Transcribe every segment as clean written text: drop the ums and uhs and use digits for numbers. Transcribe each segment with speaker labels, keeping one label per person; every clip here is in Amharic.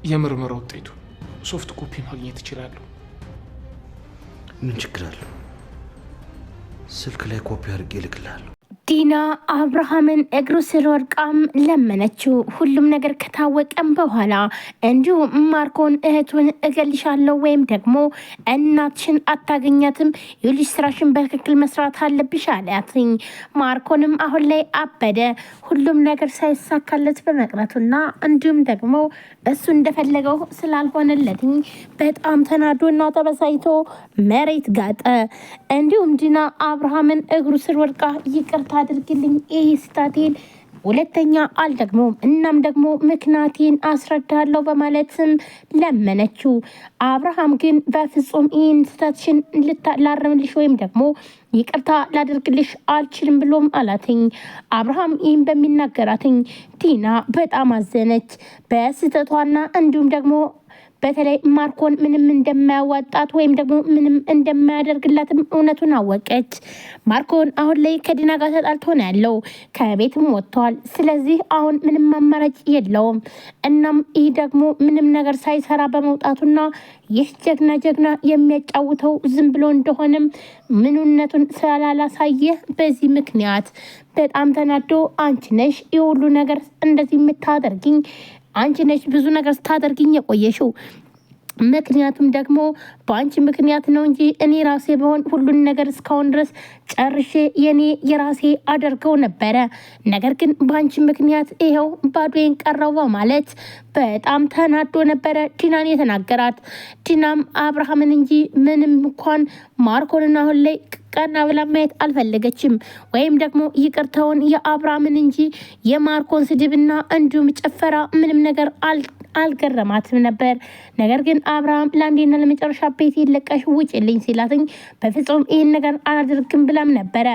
Speaker 1: የምርመራ ውጤቱ ሶፍት ኮፒ ማግኘት ይችላሉ።
Speaker 2: ምን ችግር አለው? ስልክ ላይ ኮፒ አድርጌ እልክልሃለሁ።
Speaker 3: ዲና አብርሃምን እግሩ ስር ወድቃም ለመነችው። ሁሉም ነገር ከታወቀም በኋላ እንዲሁም ማርኮን እህቱን እገልሻለሁ ወይም ደግሞ እናትሽን አታገኛትም፣ የልጅ ስራሽን በትክክል መስራት አለብሽ አላትኝ። ማርኮንም አሁን ላይ አበደ። ሁሉም ነገር ሳይሳካለት በመቅረቱና እንዲሁም ደግሞ እሱ እንደፈለገው ስላልሆነለትኝ በጣም ተናዶና ተበሳይቶ መሬት ጋጠ። እንዲሁም ዲና አብርሃምን እግሩ ስር ወድቃ ይቅርታ አድርግልኝ፣ ይህ ስህተቴን ሁለተኛ አልደግመውም፣ እናም ደግሞ ምክንያቴን አስረዳለሁ በማለትም ለመነችው። አብርሃም ግን በፍጹም ይህን ስህተትሽን ላረምልሽ ወይም ደግሞ ይቅርታ ላደርግልሽ አልችልም ብሎም አላትኝ። አብርሃም ይህን በሚናገራትኝ ዲና በጣም አዘነች በስህተቷና እንዲሁም ደግሞ በተለይ ማርኮን ምንም እንደማያዋጣት ወይም ደግሞ ምንም እንደማያደርግላትም እውነቱን አወቀች። ማርኮን አሁን ላይ ከዲና ጋር ተጣልቶ ነው ያለው፣ ከቤትም ወጥቷል። ስለዚህ አሁን ምንም አማራጭ የለውም። እናም ይህ ደግሞ ምንም ነገር ሳይሰራ በመውጣቱና ይህ ጀግና የሚያጫውተው ዝም ብሎ እንደሆነም ምንነቱን ስላላሳየ በዚህ ምክንያት በጣም ተናዶ አንቺ ነሽ የሁሉ ነገር እንደዚህ የምታደርግኝ፣ አንቺ ነሽ ብዙ ነገር ስታደርግኝ የቆየሽው፣ ምክንያቱም ደግሞ በአንቺ ምክንያት ነው እንጂ እኔ ራሴ በሆን ሁሉን ነገር እስካሁን ድረስ ጨርሼ የራሴ አደርገው ነበረ። ነገር ግን በአንቺ ምክንያት ይኸው ባዶዬን ቀረው በማለት በጣም ተናዶ ነበረ ዲናን የተናገራት። ዲናም አብርሃምን እንጂ ምንም እንኳን ማርኮንን አሁን ላይ ቀና ብላ ማየት አልፈለገችም። ወይም ደግሞ ይቅርታውን የአብርሃምን እንጂ የማርኮን ስድብና እንዲሁም ጭፈራ ምንም ነገር አልገረማትም ነበር። ነገር ግን አብርሃም ለአንዴና ለመጨረሻ ቤት ይለቀሽ ውጭልኝ ሲላትኝ በፍጹም ይህን ነገር አላደርግም ብላም ነበረ።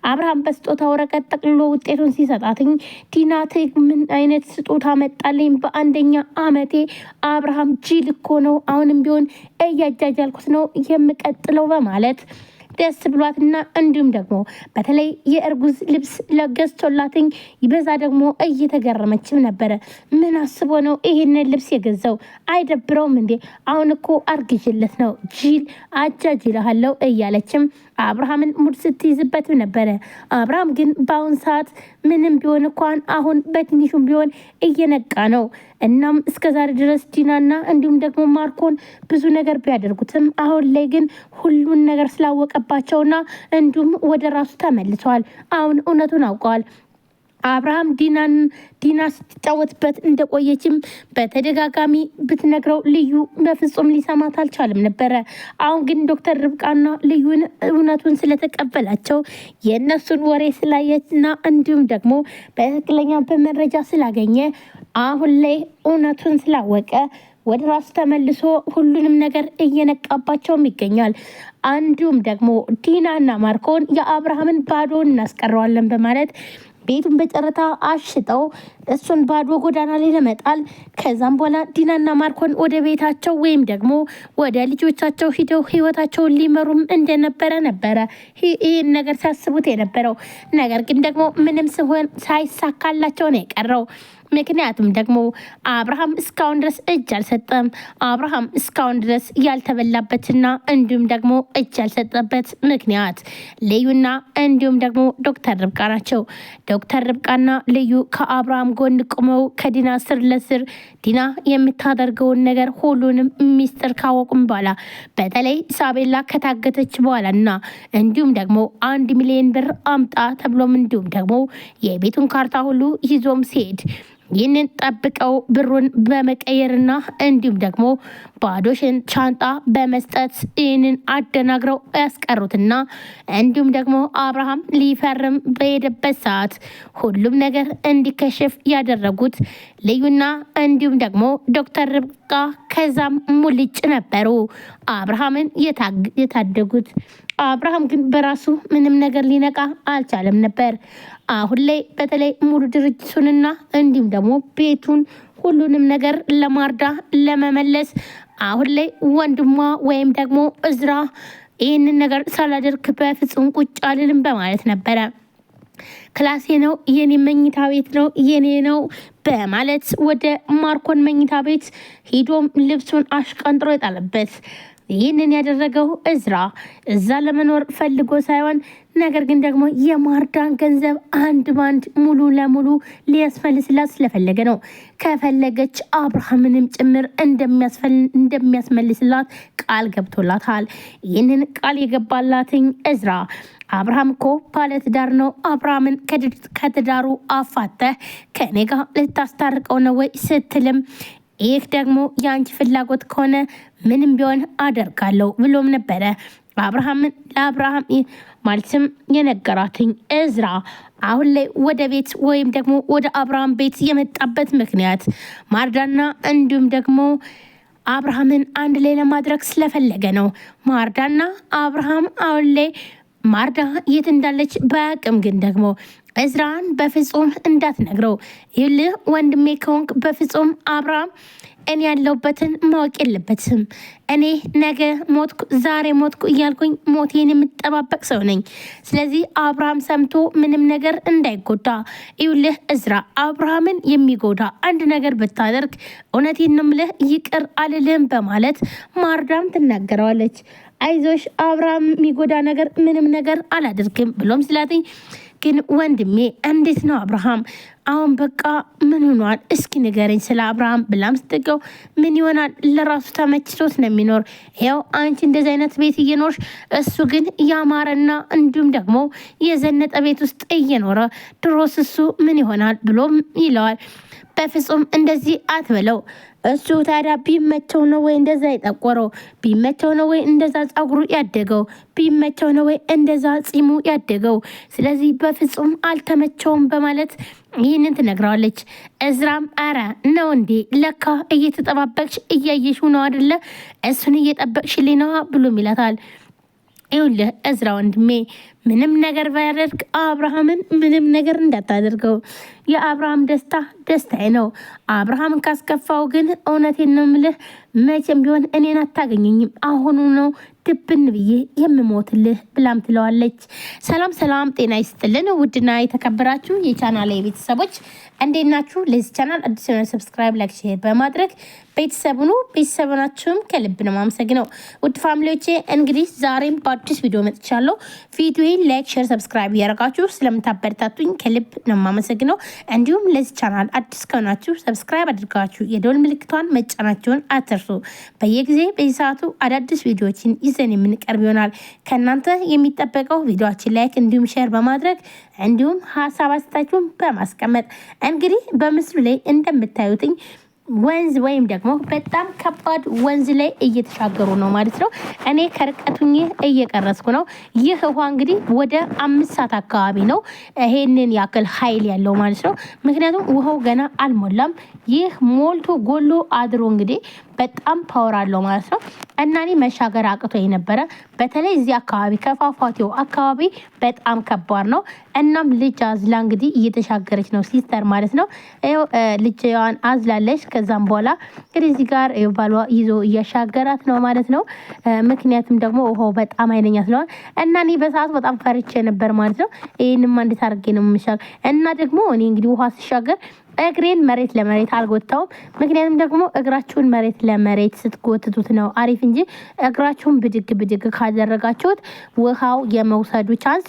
Speaker 3: አብርሃም በስጦታ ወረቀት ጠቅልሎ ውጤቱን ሲሰጣትኝ ዲና ምን አይነት ስጦታ መጣልኝ? በአንደኛ አመቴ አብርሃም ጅል እኮ ነው፣ አሁንም ቢሆን እያጃጃልኩት ነው የምቀጥለው በማለት ደስ ብሏትና እንዲሁም ደግሞ በተለይ የእርጉዝ ልብስ ለገዝቶላትኝ በዛ ደግሞ እየተገረመችም ነበረ። ምን አስቦ ነው ይሄንን ልብስ የገዛው? አይደብረውም እንዴ? አሁን እኮ አርግዥለት ነው ጂል አጃጅልሃለሁ እያለችም አብርሃምን ሙድ ስትይዝበት ነበረ። አብርሃም ግን በአሁን ሰዓት ምንም ቢሆን እንኳን አሁን በትንሹም ቢሆን እየነቃ ነው። እናም እስከዛሬ ድረስ ዲናና እንዲሁም ደግሞ ማርኮን ብዙ ነገር ቢያደርጉትም አሁን ላይ ግን ሁሉን ነገር ስላወቀባቸውና እንዲሁም ወደ ራሱ ተመልሰዋል። አሁን እውነቱን አውቀዋል። አብርሃም ዲና ስትጫወትበት እንደቆየችም በተደጋጋሚ ብትነግረው ልዩ በፍጹም ሊሰማት አልቻለም ነበረ። አሁን ግን ዶክተር ርብቃና ልዩን እውነቱን ስለተቀበላቸው የእነሱን ወሬ ስላየችና እንዲሁም ደግሞ በትክክለኛ በመረጃ ስላገኘ አሁን ላይ እውነቱን ስላወቀ ወደ ራሱ ተመልሶ ሁሉንም ነገር እየነቃባቸውም ይገኛል። እንዲሁም ደግሞ ዲናና ማርኮን የአብርሃምን ባዶ እናስቀረዋለን በማለት ቤቱን በጨረታ አሽጠው እሱን ባዶ ጎዳና ላይ ለመጣል ከዛም በኋላ ዲናና ማርኮን ወደ ቤታቸው ወይም ደግሞ ወደ ልጆቻቸው ሂደው ህይወታቸውን ሊመሩም እንደነበረ ነበረ ይህን ነገር ሲያስቡት የነበረው። ነገር ግን ደግሞ ምንም ሲሆን ሳይሳካላቸው ነው የቀረው። ምክንያቱም ደግሞ አብርሃም እስካሁን ድረስ እጅ አልሰጠም። አብርሃም እስካሁን ድረስ ያልተበላበትና እንዲሁም ደግሞ እጅ ያልሰጠበት ምክንያት ልዩና እንዲሁም ደግሞ ዶክተር ርብቃ ናቸው። ዶክተር ርብቃና ልዩ ከአብርሃም ጎን ቆመው ከዲና ስር ለስር ዲና የምታደርገውን ነገር ሁሉንም ሚስጥር ካወቁም በኋላ በተለይ ሳቤላ ከታገተች በኋላ እና እንዲሁም ደግሞ 1 ሚሊዮን ብር አምጣ ተብሎም እንዲሁም ደግሞ የቤቱን ካርታ ሁሉ ይዞም ሲሄድ ይህንን ጠብቀው ብሩን በመቀየርና እንዲሁም ደግሞ ባዶሽን ሻንጣ በመስጠት ይህንን አደናግረው ያስቀሩትና እንዲሁም ደግሞ አብርሃም ሊፈርም በሄደበት ሰዓት ሁሉም ነገር እንዲከሽፍ ያደረጉት ልዩና እንዲሁም ደግሞ ዶክተር ርብቃ ከዛም ሙልጭ ነበሩ አብርሃምን የታደጉት። አብርሃም ግን በራሱ ምንም ነገር ሊነቃ አልቻለም ነበር። አሁን ላይ በተለይ ሙሉ ድርጅቱንና እንዲሁም ደግሞ ቤቱን ሁሉንም ነገር ለማርዳ ለመመለስ አሁን ላይ ወንድሟ ወይም ደግሞ እዝራ ይህንን ነገር ሳላደርግ በፍጹም ቁጭ አልልም በማለት ነበረ። ክላሴ ነው የኔ መኝታ ቤት ነው የኔ ነው በማለት ወደ ማርኮን መኝታ ቤት ሄዶም ልብሱን አሽቀንጥሮ የጣለበት። ይህንን ያደረገው እዝራ እዛ ለመኖር ፈልጎ ሳይሆን ነገር ግን ደግሞ የማርዳን ገንዘብ አንድ ባንድ ሙሉ ለሙሉ ሊያስመልስላት ስለፈለገ ነው። ከፈለገች አብርሃምንም ጭምር እንደሚያስመልስላት ቃል ገብቶላታል። ይህንን ቃል የገባላትኝ እዝራ አብርሃም እኮ ባለትዳር ነው፣ አብርሃምን ከትዳሩ አፋተህ ከኔ ጋር ልታስታርቀው ነው ወይ ስትልም ይህ ደግሞ የአንቺ ፍላጎት ከሆነ ምንም ቢሆን አደርጋለሁ ብሎም ነበረ ለአብርሃም ማለትም የነገራትኝ እዝራ አሁን ላይ ወደ ቤት ወይም ደግሞ ወደ አብርሃም ቤት የመጣበት ምክንያት ማርዳና እንዲሁም ደግሞ አብርሃምን አንድ ላይ ለማድረግ ስለፈለገ ነው። ማርዳና አብርሃም አሁን ላይ ማርዳ የት እንዳለች በአቅም ግን ደግሞ እዝራን በፍጹም እንዳትነግረው። ይልህ ወንድሜ ከሆንክ በፍጹም አብርሃም እኔ ያለሁበትን ማወቅ የለበትም። እኔ ነገ ሞትኩ ዛሬ ሞትኩ እያልኩኝ ሞቴን የምጠባበቅ ሰው ነኝ። ስለዚህ አብርሃም ሰምቶ ምንም ነገር እንዳይጎዳ። ይውልህ እዝራ አብርሃምን የሚጎዳ አንድ ነገር ብታደርግ እውነቴን ነው የምልህ ይቅር አልልህም በማለት ማርዳም ትናገረዋለች። አይዞሽ አብርሃም የሚጎዳ ነገር ምንም ነገር አላደርግም ብሎም ስላትኝ ግን ወንድሜ እንዴት ነው አብርሃም አሁን በቃ ምን ሆኗል? እስኪ ንገረኝ ስለ አብርሃም ብላም ስትገው ምን ይሆናል ለራሱ ተመችቶት ነው የሚኖር። ይኸው አንቺ እንደዚህ አይነት ቤት እየኖርሽ እሱ ግን ያማረና እንዲሁም ደግሞ የዘነጠ ቤት ውስጥ እየኖረ ድሮስ እሱ ምን ይሆናል ብሎም ይለዋል። በፍጹም እንደዚህ አትበለው። እሱ ታዲያ ቢመቸው ነው ወይ እንደዛ የጠቆረው? ቢመቸው ነው ወይ እንደዛ ጸጉሩ ያደገው? ቢመቸው ነው ወይ እንደዛ ጺሙ ያደገው? ስለዚህ በፍጹም አልተመቸውም በማለት ይህንን ትነግረዋለች። እዝራም አረ ነው እንዴ ለካ እየተጠባበቅሽ እያየሽው ነው አደለ? እሱን እየጠበቅሽልኝ ነዋ ብሎም ይላታል። ይኸውልህ እዝራ ወንድሜ ምንም ነገር ባያደርግ አብርሃምን ምንም ነገር እንዳታደርገው። የአብርሃም ደስታ ደስታዬ ነው። አብርሃምን ካስከፋው ግን እውነቴን ነው የምልህ መቼም ቢሆን እኔን አታገኘኝም። አሁኑ ነው ድብን ብዬ የምሞትልህ ብላም ትለዋለች። ሰላም ሰላም፣ ጤና ይስጥልን ውድና የተከበራችሁ የቻናል ቤተሰቦች እንዴት ናችሁ? ለዚህ ቻናል አዲስ የሆነ ሰብስክራይብ፣ ላይክ፣ ሼር በማድረግ ቤተሰቡኑ ቤተሰብናችሁም ከልብ ነው ማመሰግነው። ውድ ፋሚሊዎቼ እንግዲህ ዛሬም በአዲስ ቪዲዮ መጥቻለሁ። ቪዲዮን ላይክ፣ ሼር፣ ሰብስክራይብ እያደረጋችሁ ስለምታበረታቱኝ ከልብ ነው ማመሰግነው። እንዲሁም ለዚህ ቻናል አዲስ ከሆናችሁ ሰብስክራይብ አድርጋችሁ የደወል ምልክቷን መጫናችሁን አትርሱ። በየጊዜ በየሰዓቱ አዳዲስ ቪዲዮዎችን ይዘን የምንቀርብ ይሆናል። ከእናንተ የሚጠበቀው ቪዲዮችን ላይክ እንዲሁም ሼር በማድረግ እንዲሁም ሀሳብ አስተያየታችሁን በማስቀመጥ እንግዲህ በምስሉ ላይ እንደምታዩትኝ ወንዝ ወይም ደግሞ በጣም ከባድ ወንዝ ላይ እየተሻገሩ ነው ማለት ነው። እኔ ከርቀቱኝ እየቀረስኩ ነው። ይህ ውሃ እንግዲህ ወደ 5 ሰዓት አካባቢ ነው ይሄንን ያክል ኃይል ያለው ማለት ነው። ምክንያቱም ውሃው ገና አልሞላም። ይህ ሞልቶ ጎሎ አድሮ እንግዲህ በጣም ፓወር አለው ማለት ነው። እና እኔ መሻገር አቅቶ የነበረ በተለይ እዚህ አካባቢ ከፏፏቴው አካባቢ በጣም ከባድ ነው። እናም ልጅ አዝላ እንግዲህ እየተሻገረች ነው ሲስተር ማለት ነው። ልጅዋን አዝላለች። ከዛም በኋላ እንግዲህ እዚህ ጋር ባሏ ይዞ እያሻገራት ነው ማለት ነው። ምክንያቱም ደግሞ ውሃው በጣም ኃይለኛ ስለሆነ እና እኔ በሰዓቱ በጣም ፈርቼ ነበር ማለት ነው። ይህንማ እንዴት አድርጌ ነው የምሻገር? እና ደግሞ እኔ እንግዲህ ውሃ ሲሻገር እግሬን መሬት ለመሬት አልጎታውም። ምክንያቱም ደግሞ እግራችሁን መሬት ለመሬት ስትጎትቱት ነው አሪፍ እንጂ እግራችሁን ብድግ ብድግ ካደረጋችሁት ውሃው የመውሰዱ ቻንስ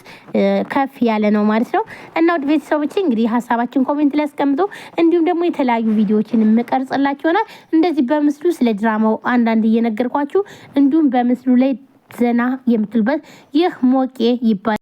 Speaker 3: ከፍ ያለ ነው ማለት ነው። እና ውድ ቤተሰቦች እንግዲህ ሀሳባችን ኮሜንት ላይ አስቀምጡ። እንዲሁም ደግሞ የተለያዩ ቪዲዮዎችን የምቀርጽላችሁ ይሆናል። እንደዚህ በምስሉ ስለ ድራማው አንዳንድ እየነገርኳችሁ እንዲሁም በምስሉ ላይ ዘና የምትሉበት ይህ ሞቄ ይባላል።